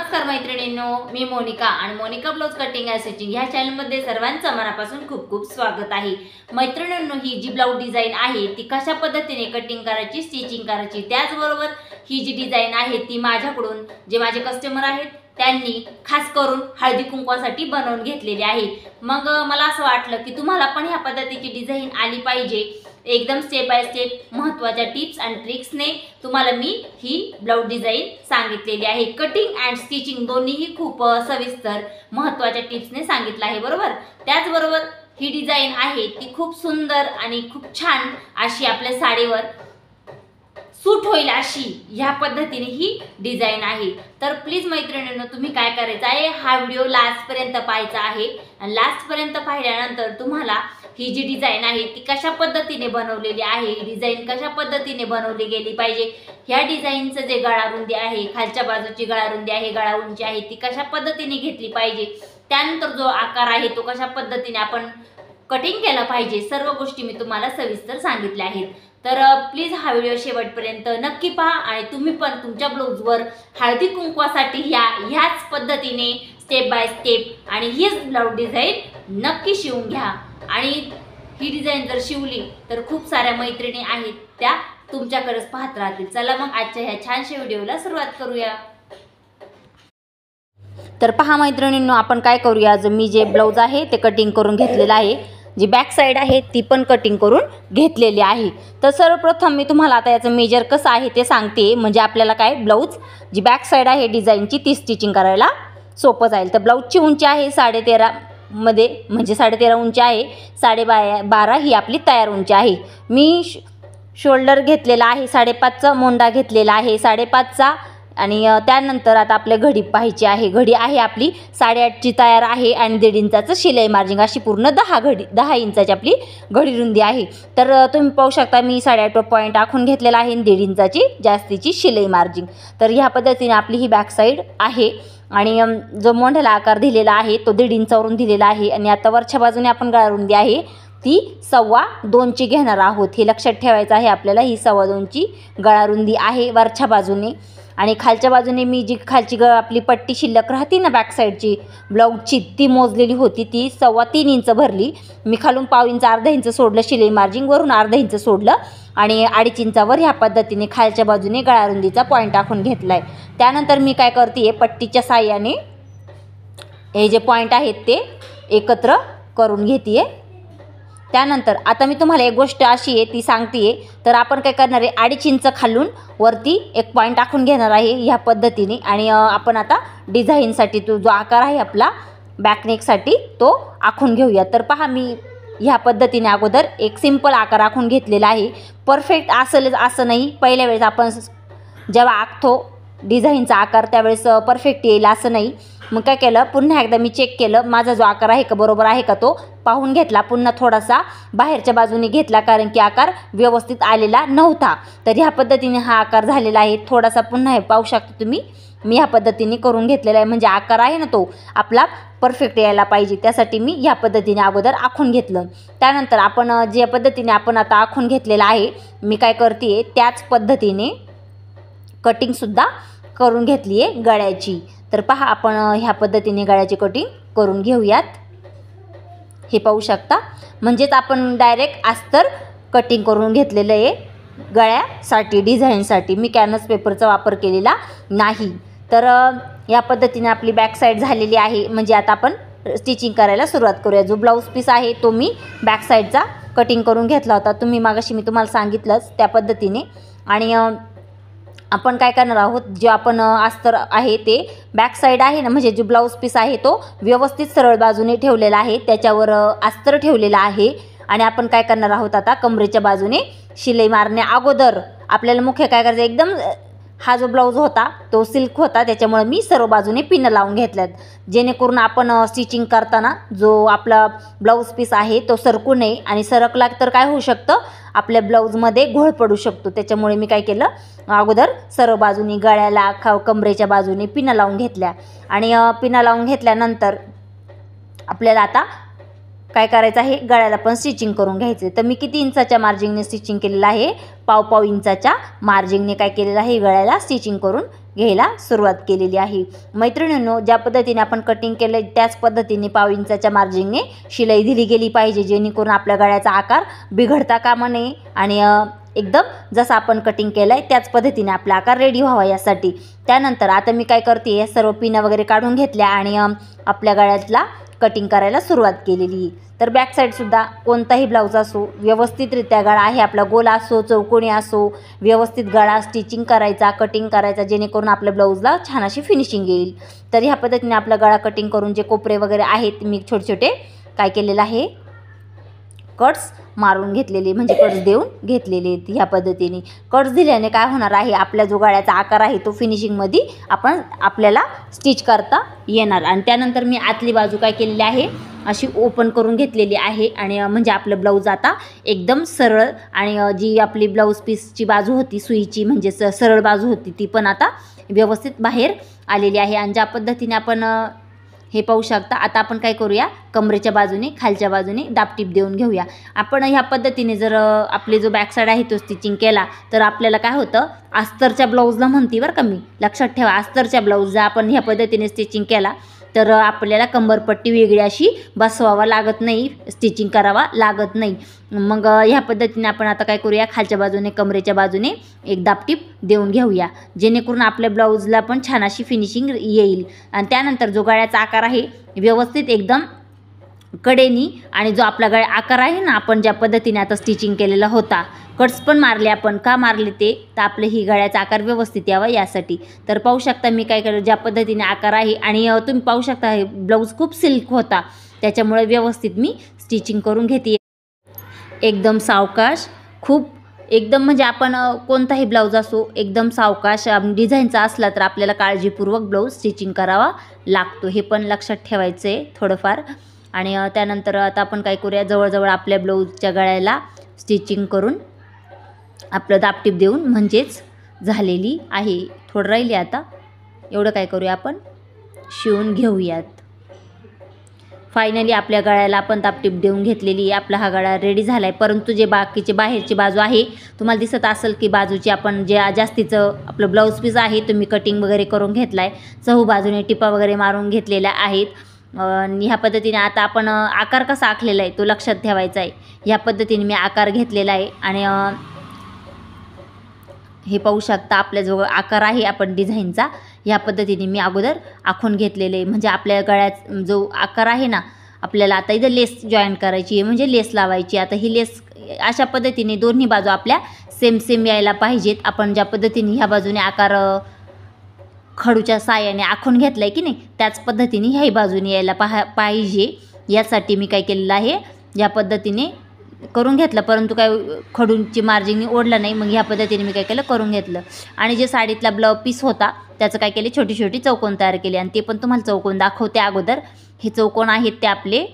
नमस्कार मैत्रिणींनो, मी मोनिका आणि Monika blouse cutting and stitching ह्या चॅनलमध्ये सर्वांचं मनापासून खूप खूप स्वागत आहे। मैत्रिणींनो, ही जी ब्लाउज डिझाइन आहे ती कशा पद्धतीने कटिंग करायची, स्टिचिंग करायची, त्याचबरोबर ही जी डिझाइन आहे ती माझ्याकडून जे माझे कस्टमर आहेत त्यांनी खास करून हळदी कुंकवासाठी बनवून घेतलेली आहे। मग मला असं वाटलं की तुम्हाला पण ह्या पद्धतीची डिझाइन आली पाहिजे, एकदम स्टेप बाय स्टेप महत्त्वाच्या टिप्स आणि ट्रिक्सने तुम्हाला मी ही ब्लाउज डिझाइन सांगितलेली आहे। कटिंग अँड स्टिचिंग दोन्हीही खूप सविस्तर महत्त्वाच्या टिप्सने सांगितलं आहे, बरोबर। त्याचबरोबर ही डिझाइन आहे ती खूप सुंदर आणि खूप छान अशी आपल्या साडीवर सूट होईल अशी ह्या पद्धतीने ही डिझाइन आहे। तर प्लीज मैत्रिणींनो, तुम्ही काय करायचं आहे, हा व्हिडिओ लास्ट पर्यंत पाहायचा आहे आणि लास्ट पर्यंत पाहिल्यानंतर तुम्हाला ही जी डिझाइन आहे ती कशा पद्धतीने बनवलेली आहे, ही डिझाइन कशा पद्धतीने बनवली गेली पाहिजे, ह्या डिझाइनचं जे गळा रुंदी आहे, खालच्या बाजूची गळा रुंदी आहे, गळा उंची आहे, ती कशा पद्धतीने घेतली पाहिजे, त्यानंतर जो आकार आहे तो कशा पद्धतीने आपण कटिंग केला पाहिजे, सर्व गोष्टी मी तुम्हाला सविस्तर सांगितल्या आहेत। तर प्लीज हा व्हिडिओ शेवटपर्यंत नक्की पहा आणि तुम्ही पण तुमच्या ब्लाउजवर हळदी कुंकवासाठी ह्याच पद्धतीने स्टेप बाय स्टेप आणि हीच ब्लाउज डिझाइन नक्की शिवून घ्या। आणि ही डिझाइन जर शिवली तर खूप साऱ्या मैत्रिणी आहेत त्या तुमच्याकडेच पाहत राहतील। चला मग आजच्या ह्या छानशा व्हिडिओला सुरुवात करूया। तर पहा मैत्रिणींनो, आपण काय करूया, आज मी जे ब्लाउज आहे ते कटिंग करून घेतलेलं आहे, जी बॅक साइड आहे ती पण कटिंग करून घेतलेली आहे। तर सर्वप्रथम मी तुम्हाला आता याचं मेजर कसं आहे ते सांगते, म्हणजे आपल्याला काय ब्लाउज जी बॅक साइड आहे डिझाइनची ती स्टिचिंग करायला सोपं जाईल। तर ब्लाउजची उंची आहे 13.5 मध्ये, म्हणजे 13.5 उंची आहे, 12.5 ही आपली तयार उंची आहे। मी शोल्डर घेतलेला आहे 5.5चा, मोंडा घेतलेला आहे 5.5चा आणि त्यानंतर आता आपल्या घडी पाहायची आहे। घडी आहे आपली 8.5ची तयार आहे आणि 1.5 इंचाचं शिलाई मार्जिंग, अशी पूर्ण 10 इंचाची आपली घडी रुंदी आहे। तर तुम्ही पाहू शकता मी 8.5 पॉईंट आखून घेतलेला आहे, 1.5 इंचाची जास्तीची शिलाई मार्जिंग। तर ह्या पद्धतीने आपली ही बॅक साईड आहे आणि जो मोंढ्याला आकार दिलेला आहे तो 1.5 इंचावरून दिलेला आहे। आणि आता वरच्या बाजूने आपण गळा रुंदी आहे ती 2.25ची घेणार आहोत, हे लक्षात ठेवायचं आहे आपल्याला। ही 2.25ची गळा रुंदी आहे वरच्या बाजूने आणि खालच्या बाजूने मी जी खालची आपली पट्टी शिल्लक राहते ना बॅक साईडची ब्लाउजची, ती मोजलेली होती, ती 3.25 इंच भरली मी। खालून 1/2 इंच, अर्धा इंच सोडलं शिलाई मार्जिंग, वरून अर्धा इंच सोडलं आणि 2.5 इंचावर ह्या पद्धतीने खालच्या बाजूने गळा रुंदीचा पॉईंट आखून घेतलाय। त्यानंतर मी काय करते, पट्टीच्या साहाय्याने हे जे पॉईंट आहेत ते एकत्र करून घेते। त्यानंतर आता मी तुम्हाला एक गोष्ट अशी आहे ती सांगते, तर आपण काय करणार आहे, 2.5 इंच खालून वरती एक पॉईंट आखून घेणार आहे ह्या पद्धतीने। आणि आपण आता डिझाईनसाठी तो जो आकार आहे आपला बॅकनेकसाठी तो आखून घेऊया। तर पहा मी ह्या पद्धतीने अगोदर एक सिंपल आकार आखून घेतलेला आहे। परफेक्ट असेलच असं नाही, पहिल्या वेळेस आपण जेव्हा आखतो डिझाईनचा आकार त्यावेळेस परफेक्ट येईल असं नाही। मग काय केलं, पुन्हा एकदा मी चेक केलं माझा जो आकार आहे का बरोबर आहे का तो पाहून घेतला, पुन्हा थोडासा बाहेरच्या बाजूने घेतला कारण की आकार व्यवस्थित आलेला नव्हता। तर ह्या पद्धतीने हा आकार झालेला आहे। थोडासा पुन्हा हे पाहू शकता तुम्ही, मी ह्या पद्धतीने करून घेतलेला आहे, म्हणजे आकार आहे ना तो आपला परफेक्ट यायला पाहिजे, त्यासाठी मी ह्या पद्धतीने अगोदर आखून घेतलं। त्यानंतर आपण ज्या पद्धतीने आपण आता आखून घेतलेलं आहे, मी काय करते त्याच पद्धतीने कटिंगसुद्धा करून घेतली आहे गळ्याची। तर पहा आपण ह्या पद्धतीने गळ्याची कटिंग करून घेऊयात। हे पाहू शकता, म्हणजेच आपण डायरेक्ट अस्तर कटिंग करून घेतलेलं आहे गळ्यासाठी, डिझाईनसाठी मी कॅनव्हास पेपरचा वापर केलेला नाही। तर या पद्धतीने आपली बॅक साईड झालेली आहे, म्हणजे आता आपण स्टिचिंग करायला सुरुवात करूया। जो ब्लाऊज पीस आहे तो मी बॅक साईडचा कटिंग करून घेतला होता, तुम्ही मागाशी मी तुम्हाला सांगितलंच त्या पद्धतीने। आणि आपण काय करणार आहोत, जे आपण अस्तर आहे ते बॅक साईड आहे ना, म्हणजे जो ब्लाऊज पीस आहे तो व्यवस्थित सरळ बाजूने ठेवलेला आहे, त्याच्यावर अस्तर ठेवलेला आहे। आणि आपण काय करणार आहोत, आता कमरेच्या बाजूने शिलाई मारण्या अगोदर आपल्याला मुख्य काय करायचं, एकदम हा जो ब्लाऊज होता तो सिल्क होता, त्याच्यामुळे मी सर्व बाजूने पिन लावून घेतल्यात, जेणेकरून आपण स्टिचिंग करताना जो आपला ब्लाऊज पीस आहे तो सरकू नये, आणि सरकला तर काय होऊ शकतं, आपल्या ब्लाऊजमध्ये घोळ पडू शकतो। त्याच्यामुळे मी काय केलं, अगोदर सर्व बाजूनी गळ्याला कमरेच्या बाजूने पिना लावून घेतल्या। आणि पिना लावून घेतल्यानंतर आपल्याला आता काय करायचं आहे, गळ्याला पण स्टिचिंग करून घ्यायचं. तर मी किती इंचाच्या मार्जिंगने स्टिचिंग केलेलं आहे, पाव इंचाच्या मार्जिंगने काय केलेलं आहे, गळ्याला स्टिचिंग करून घ्यायला सुरुवात केलेली आहे. मैत्रिणींनो, ज्या पद्धतीने आपण कटिंग केलं त्याच पद्धतीने पाव इंचाच्या मार्जिंगने शिलाई दिली गेली पाहिजे, जेणेकरून आपल्या गळ्याचा आकार बिघडता कामा नये आणि एकदम जसं आपण कटिंग केलं आहे त्याच पद्धतीने आपला आकार रेडी व्हावा यासाठी. त्यानंतर आता मी काय करते, सर्व पिना वगैरे काढून घेतल्या आणि आपल्या गळ्यातला कटिंग करायला सुरुवात केलेली. तर बॅक साईडसुद्धा कोणताही ब्लाऊज असो, व्यवस्थितरित्या गळा आहे आपला, गोल असो चौकोनी असो, व्यवस्थित गळा स्टिचिंग करायचा, कटिंग करायचा, जेणेकरून आपल्या ब्लाऊजला छान अशी फिनिशिंग येईल. तर ह्या पद्धतीने आपला गळा कटिंग करून जे कोपरे वगैरे आहेत मी छोटे छोटे काय केलेलं आहे, कट्स मारून घेतलेले, म्हणजे कट्स देऊन घेतलेले आहेत. ह्या पद्धतीने कट्स दिल्याने काय होणार आहे, आपला जो गळ्याचा आकार आहे तो फिनिशिंगमध्ये आपल्याला स्टिच करता येणार. आणि त्यानंतर मी आतली बाजू काय केलेली आहे, अशी ओपन करून घेतलेली आहे आणि म्हणजे आपलं ब्लाऊज आता एकदम सरळ आणि जी आपली ब्लाऊज पीसची बाजू होती सुईची म्हणजे सरळ बाजू होती ती पण आता व्यवस्थित बाहेर आलेली आहे. आणि ज्या पद्धतीने आपण हे पाहू शकता, आता आपण काय करूया, कमरेच्या बाजूने खालच्या बाजूने दाबटीप देऊन घेऊया. आपण ह्या पद्धतीने जर आपले जो बॅक साईड आहे तो स्टिचिंग केला तर आपल्याला काय होतं, अस्तरच्या ब्लाऊजला म्हणते बरं का मी, लक्षात ठेवा, अस्तरच्या ब्लाऊजला आपण ह्या पद्धतीने स्टिचिंग केला तर आपल्याला कंबरपट्टी वेगळी अशी बसवावा लागत नाही, स्टिचिंग करावा लागत नाही. मग ह्या पद्धतीने आपण आता काय करूया, खालच्या बाजूने कमरेच्या बाजूने एक दाबटीप देऊन घेऊया, जेणेकरून आपल्या ब्लाऊजला पण छान अशी फिनिशिंग येईल. आणि त्यानंतर जो गळ्याचा आकार आहे व्यवस्थित एकदम कडेनी आणि जो आपला गळा आकार आहे ना, आपण ज्या पद्धतीने आता स्टिचिंग केलेला होता, कट्स पण मारले आपण, का मारले ते तर आपले ही गळ्याचा आकार व्यवस्थित यावा यासाठी. तर पाहू शकता मी काय केलं, ज्या पद्धतीने आकार आहे आणि तुम्ही पाहू शकता हे ब्लाऊज खूप सिल्क होता त्याच्यामुळे व्यवस्थित मी स्टिचिंग करून घेते एकदम सावकाश. खूप एकदम म्हणजे आपण कोणताही ब्लाऊज असो एकदम सावकाश डिझाईनचा असला तर आपल्याला काळजीपूर्वक ब्लाऊज स्टिचिंग करावा लागतो, हे पण लक्षात ठेवायचं आहे थोडंफार. आणि त्यानंतर आता आपण काय करूया, जवळजवळ आपल्या ब्लाऊजच्या गळ्याला स्टिचिंग करून आपलं दाबटीप देऊन म्हणजेच झालेली आहे. थोडं राहिली आता, एवढं काय करूया आपण शिवून घेऊयात. फायनली आपल्या गळ्याला आपण दाबटीप देऊन घेतलेली आहे, आपला हा गळा रेडी झाला आहे. परंतु जे बाकीचे बाहेरची बाजू आहे तुम्हाला दिसत असेल की बाजूची आपण जे जास्तीचं आपलं ब्लाऊज पीस आहे तुम्ही कटिंग वगैरे करून घेतला आहे, चहू बाजूने टिपा वगैरे मारून घेतलेल्या आहेत. ह्या पद्धतीने आता आपण आकार कसा आखलेला आहे तो लक्षात ठेवायचा आहे. ह्या पद्धतीने मी आकार घेतलेला आहे आणि हे पाहू शकता आपल्याजवळ आकार आहे आपण डिझाईनचा, ह्या पद्धतीने मी अगोदर आखून घेतलेले आहे. म्हणजे आपल्या गळ्यात जो आकार आहे ना, आपल्याला आता इथं लेस जॉईन करायची आहे म्हणजे लेस लावायची. आता ही लेस अशा पद्धतीने दोन्ही बाजू आपल्या सेम यायला पाहिजेत. आपण ज्या पद्धतीने ह्या बाजूने आकार खडूच्या साहाय्याने आखून घेतला आहे की नाही त्याच पद्धतीने ह्याही बाजूने यायला पाहिजे. यासाठी मी काय केलेलं आहे, या पद्धतीने करून घेतलं, परंतु काय खडूंची मार्जिंग ओढलं नाही. मग ह्या पद्धतीने मी काय केलं, करून घेतलं. आणि जे साडीतला ब्लाऊज पीस होता त्याचं काय केले, छोटी छोटी चौकोन तयार केले आणि ते पण तुम्हाला चौकोन दाखवते अगोदर. हे चौकोन आहेत ते आपले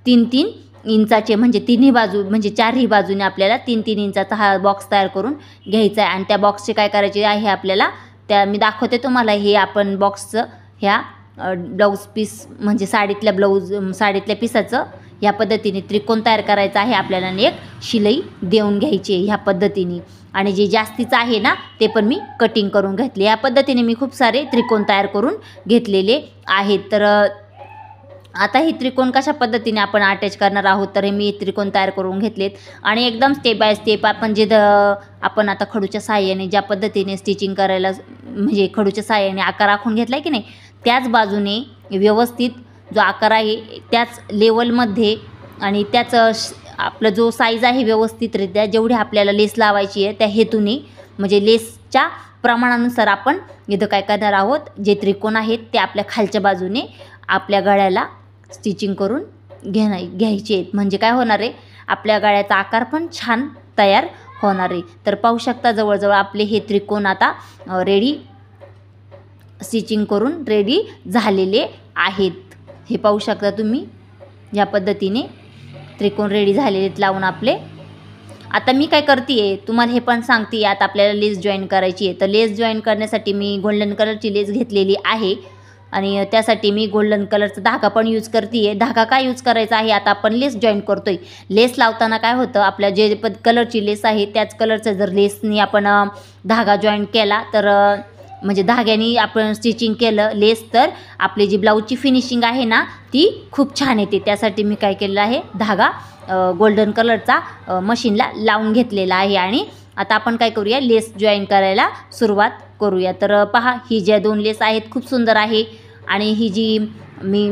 3-3 इंचाचे, म्हणजे तिन्ही बाजू म्हणजे चारही बाजूने आपल्याला 3-3 इंचाचा हा बॉक्स तयार करून घ्यायचा आहे. आणि त्या बॉक्सचे काय करायचे आहे आपल्याला, त्या मी दाखवते तुम्हाला. हे आपण बॉक्सचं ह्या ब्लाऊज पीस म्हणजे साडीतल्या पिसाचं ह्या पद्धतीने त्रिकोण तयार करायचा आहे आपल्याला आणि एक शिलाई देऊन घ्यायची आहे ह्या पद्धतीने. आणि जे जास्तीचं आहे ना ते पण मी कटिंग करून घेतले. या पद्धतीने मी खूप सारे त्रिकोण तयार करून घेतलेले आहेत. तर आता हे त्रिकोण कशा पद्धतीने आपण अटॅच करणार आहोत, तर हे मी त्रिकोण तयार करून घेतलेत आणि एकदम स्टेप बाय स्टेप आपण जे आपण आता खडूच्या साहाय्याने ज्या पद्धतीने स्टिचिंग करायला म्हणजे खडूच्या साहाय्याने आकार आखून घेतला आहे की नाही, त्याच बाजूने व्यवस्थित जो आकार आहे त्याच लेवलमध्ये आणि त्याच आपला जो साईज आहे व्यवस्थितरित्या जेवढी आपल्याला लेस लावायची आहे त्या हेतूने म्हणजे लेसच्या प्रमाणानुसार आपण इथं काय करणार आहोत, जे त्रिकोण आहेत ते आपल्या खालच्या बाजूने आपल्या गळ्याला स्टिचिंग करून घ्यायचे आहेत. म्हणजे काय होणार आहे, आपल्या गळ्याचा आकार पण छान तयार होणार आहे. तर पाहू शकता जवळजवळ आपले हे त्रिकोण आता रेडी स्टिचिंग करून रेडी झालेले आहेत. हे पाहू शकता तुम्ही, या पद्धतीने त्रिकोण रेडी झालेले लावून आपले. आता मी काय करते आहे तुम्हाला हे पण सांगते. आता आपल्याला लेस जॉईन करायची आहे, तर लेस जॉईन करण्यासाठी मी गोल्डन कलरची लेस घेतलेली आहे आणि त्यासाठी मी गोल्डन कलरचा धागा पण यूज करते आहे. धागा काय यूज करायचा आहे, आता आपण लेस जॉईन करतोय. लेस लावताना काय होतं, आपल्या जे कलरची लेस आहे त्याच कलरचं जर लेसनी आपण धागा जॉईन केला तर म्हणजे धाग्याने आपण स्टिचिंग केलं लेस, तर आपली जी ब्लाऊजची फिनिशिंग आहे ना ती खूप छान येते. त्यासाठी मी काय केलेलं आहे, धागा गोल्डन कलरचा मशीनला लावून घेतलेला आहे. आणि आता आपण काय करूया, लेस जॉईन करायला सुरुवात करूया. तर पहा, ही ज्या 2 लेस आहेत खूप सुंदर आहे. आणि ही जी मी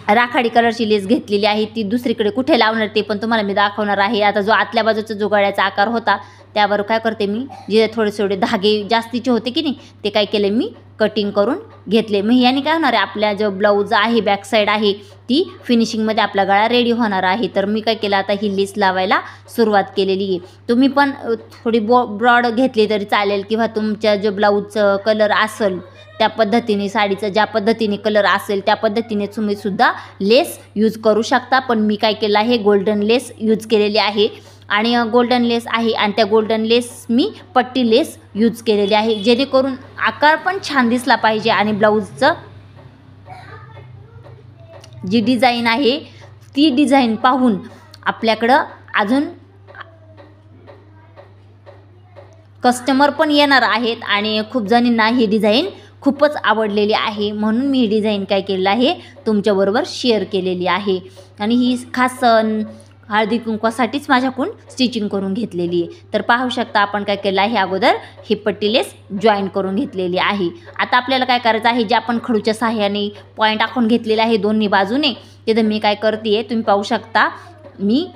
राखाडी कलरची लेस घेतलेली आहे ती दुसरीकडे कुठे लावणार ते पण तुम्हाला मी दाखवणार आहे. आता जो आतल्या बाजूचा जो गळ्याचा आकार होता त्यावर काय करते, मी जे थोडे धागे जास्तीचे होते की नाही ते काय केले, मी कटिंग करून घेतले. मग याने काय होणार आहे, आपल्या जो ब्लाऊज आहे बॅक साईड आहे ती फिनिशिंगमध्ये आपला गळा रेडी होणार आहे. तर मी काय केलं, आता ही लेस लावायला सुरुवात केलेली आहे. तुम्ही पण थोडी ब्रॉड घेतली तरी चालेल, किंवा तुमच्या जो ब्लाऊजचं कलर असेल त्या पद्धतीने, साडीचा ज्या पद्धतीने कलर असेल त्या पद्धतीने तुम्ही सुद्धा लेस यूज करू शकता. पण मी काय केलं आहे, गोल्डन लेस यूज केलेली आहे. आणि गोल्डन लेस आहे आणि त्या गोल्डन लेस मी पट्टी लेस यूज केलेली आहे, जेणेकरून आकार पण छान दिसला पाहिजे. आणि ब्लाऊजचं जी डिझाईन आहे ती डिझाईन पाहून आपल्याकडं अजून कस्टमर पण येणार आहेत. आणि खूप जणींना ही डिझाईन खूपच आवडलेली आहे, म्हणून मी ही डिझाईन काय केलेलं आहे, तुमच्याबरोबर शेअर केलेली आहे. आणि ही खास हळदी कुंकवासाठीच माझ्याकडून स्टिचिंग करून घेतलेली आहे. तर पाहू शकता आपण काय केलं आहे, अगोदर ही पट्टी लेस जॉईन करून घेतलेली आहे. आता आपल्याला काय करायचं आहे, जे आपण खडूच्या साह्याने पॉईंट आखून घेतलेला आहे दोन्ही बाजूने, तिथं मी काय करते तुम्ही पाहू शकता, मी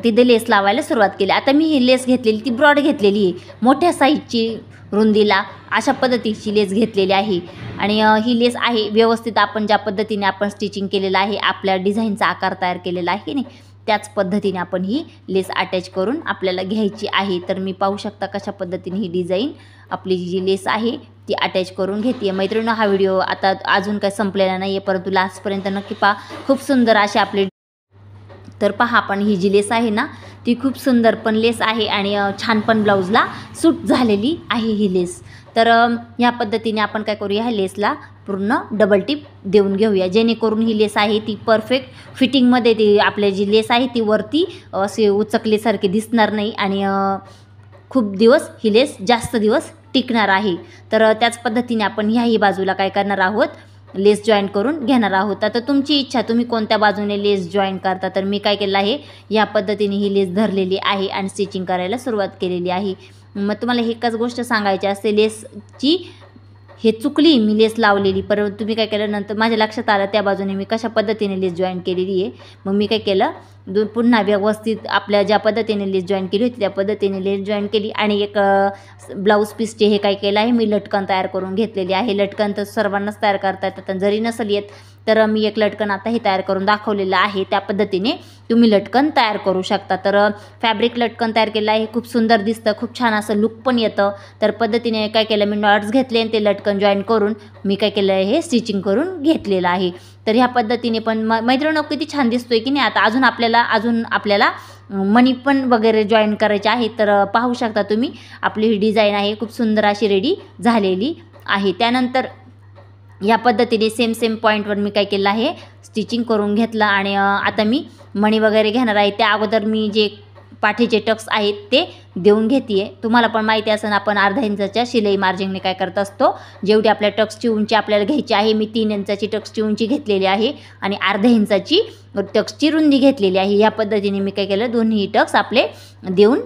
तिथे लेस लावायला सुरुवात केली. आता मी ही लेस घेतलेली ती ब्रॉड घेतलेली आहे, मोठ्या साईजची रुंदीला अशा पद्धतीची लेस घेतलेली आहे. आणि ही लेस आहे व्यवस्थित आपण ज्या पद्धतीने आपण स्टिचिंग केलेलं आहे, आपल्या डिझाईनचा आकार तयार केलेला आहे की नाही त्याच पद्धतीने आपण ही लेस अटॅच करून आपल्याला घ्यायची आहे. तर मी पाहू शकता कशा पद्धतीने ही डिझाईन आपली जी लेस आहे ती अटॅच करून घेते. मैत्रिणींनो, हा व्हिडिओ आता अजून काही संपलेला नाही आहे, परंतु लास्टपर्यंत नक्की पहा. खूप सुंदर अशी आपली, तर पहा आपण ही जी लेस आहे ना ती खूप सुंदर पण लेस आहे आणि छान पण ब्लाऊजला सूट झालेली आहे ही लेस. तर ह्या पद्धतीने आपण काय करूया, ह्या लेसला पूर्ण डबल टिप देऊन घेऊया, जेणेकरून ही लेस आहे ती परफेक्ट फिटिंगमध्ये, ती आपली जी लेस आहे ती वरती असे उचकल्यासारखी दिसणार नाही आणि खूप दिवस ही लेस जास्त दिवस टिकणार आहे. तर त्याच पद्धतीने आपण ह्याही बाजूला काय करणार आहोत, लेस जॉईन करून घेणार आहोत. आता तुमची इच्छा, तुम्ही कोणत्या बाजूने लेस जॉईन करता. तर मी काय केलं आहे, या पद्धतीने ही लेस धरलेली आहे आणि स्टिचिंग करायला सुरुवात केलेली आहे. मग तुम्हाला एकच गोष्ट सांगायची असते, लेसची हे चुकली मी लेस लावलेली, परंतु तुम्ही काय केलं, नंतर माझ्या लक्षात आलं त्या बाजूने मी कशा पद्धतीने लेस जॉईन केलेली आहे. मग मी काय केलं, पुन्हा व्यवस्थित आपल्या ज्या पद्धतीने लेस जॉईन केली होती त्या पद्धतीने लेस जॉईन केली. आणि एक ब्लाऊज पीसचे हे काय केलं आहे, मी लटकन तयार करून घेतलेली आहे. लटकन तर सर्वांनाच तयार करता येतात, जरी नसेल येत तर मी एक लटकन आता हे तयार करून दाखवलेलं आहे. त्या पद्धतीने तुम्ही लटकन तयार करू शकता. तर फॅब्रिक लटकन तयार केलं आहे, खूप सुंदर दिसतं, खूप छान असं लुक पण येतं. तर पद्धतीने काय केलं, मी नॉट्स घेतले आणि ते लटकन जॉईन करून मी काय केलं आहे, हे स्टिचिंग करून घेतलेलं आहे. तर ह्या पद्धतीने पण मैत्रिणींनो किती छान दिसतोय की नाही. आता अजून आपल्याला मणी पण वगैरे जॉईन करायचे आहे. तर पाहू शकता तुम्ही आपली ही डिझाईन आहे खूप सुंदर अशी रेडी झालेली आहे. त्यानंतर या पद्धतीने सेम पॉईंटवर मी काय केलं आहे, स्टिचिंग करून घेतलं. आणि आता मी मणी वगैरे घेणार आहे. त्या अगोदर मी जे पाठीचे टक्स आहेत ते देऊन घेते. तुम्हाला पण माहिती असेल, आपण अर्धा इंचाच्या शिलाई मार्जिनने काय करत असतो, जेवढी आपल्या टक्सची उंची आपल्याला घ्यायची आहे, मी 3 इंचाची टक्सची उंची घेतलेली आहे आणि अर्धा इंचाची टक्सची रुंदी घेतलेली आहे. ह्या पद्धतीने मी काय केलं, दोन्ही टक्स आपले देऊन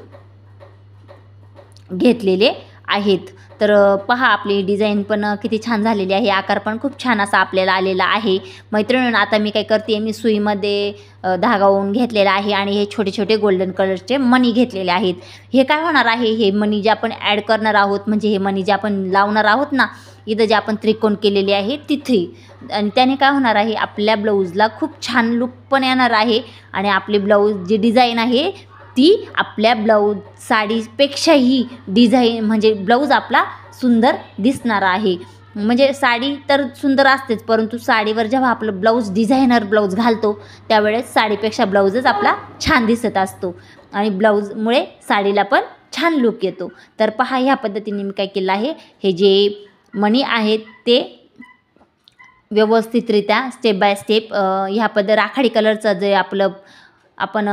घेतलेले आहेत. तर पहा आपली डिझाईन पण किती छान झालेली आहे, आकार पण खूप छान असा आपल्याला आलेला आहे. मैत्रिणींनो, आता मी काय करते, मी सुईमध्ये धागा ओवून घेतलेला आहे आणि हे छोटे छोटे गोल्डन कलरचे मणी घेतलेले आहेत. हे काय होणार आहे, हे मणी जे आपण ॲड करणार आहोत, म्हणजे हे मणी जे आपण लावणार आहोत ना, इथं जे आपण त्रिकोण केलेले आहे तिथे, आणि त्याने काय होणार आहे, आपल्या ब्लाऊजला खूप छान लुक पण येणार आहे. आणि आपली ब्लाऊज जी डिझाईन आहे ती आपल्या ब्लाऊज साडीपेक्षाही डिझाईन, म्हणजे ब्लाऊज आपला सुंदर दिसणार आहे. म्हणजे साडी तर सुंदर असतेच, परंतु साडीवर जेव्हा आपलं ब्लाऊज डिझायनर ब्लाऊज घालतो त्यावेळेस साडीपेक्षा ब्लाऊजच आपला छान दिसत असतो आणि ब्लाऊजमुळे साडीला पण छान लुक येतो. तर पहा, ह्या पद्धतीने मी काय केलं आहे, हे जे मणी आहेत ते व्यवस्थितरित्या स्टेप बाय स्टेप ह्या राखाडी कलरचं जे आपण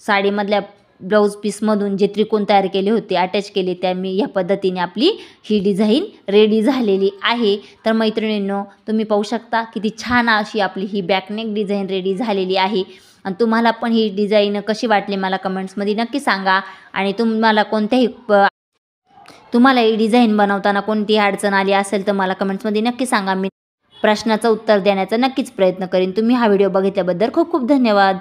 साडीमधल्या ब्लाऊज पीसमधून जे त्रिकोण तयार केले होते, अटॅच केले, त्या मी ह्या पद्धतीने आपली ही डिझाईन रेडी झालेली आहे. तर मैत्रिणींनो, तुम्ही पाहू शकता किती छान अशी आपली ही बॅकनेक डिझाईन रेडी झालेली आहे. आणि तुम्हाला पण ही डिझाईन कशी वाटली मला कमेंट्समध्ये नक्की सांगा. आणि तुम्हाला ही डिझाईन बनवताना कोणती अडचण आली असेल तर मला कमेंट्समध्ये नक्की सांगा. मी प्रश्नाचं उत्तर देण्याचा नक्कीच प्रयत्न करीन. तुम्ही हा व्हिडिओ बघितल्याबद्दल खूप खूप धन्यवाद.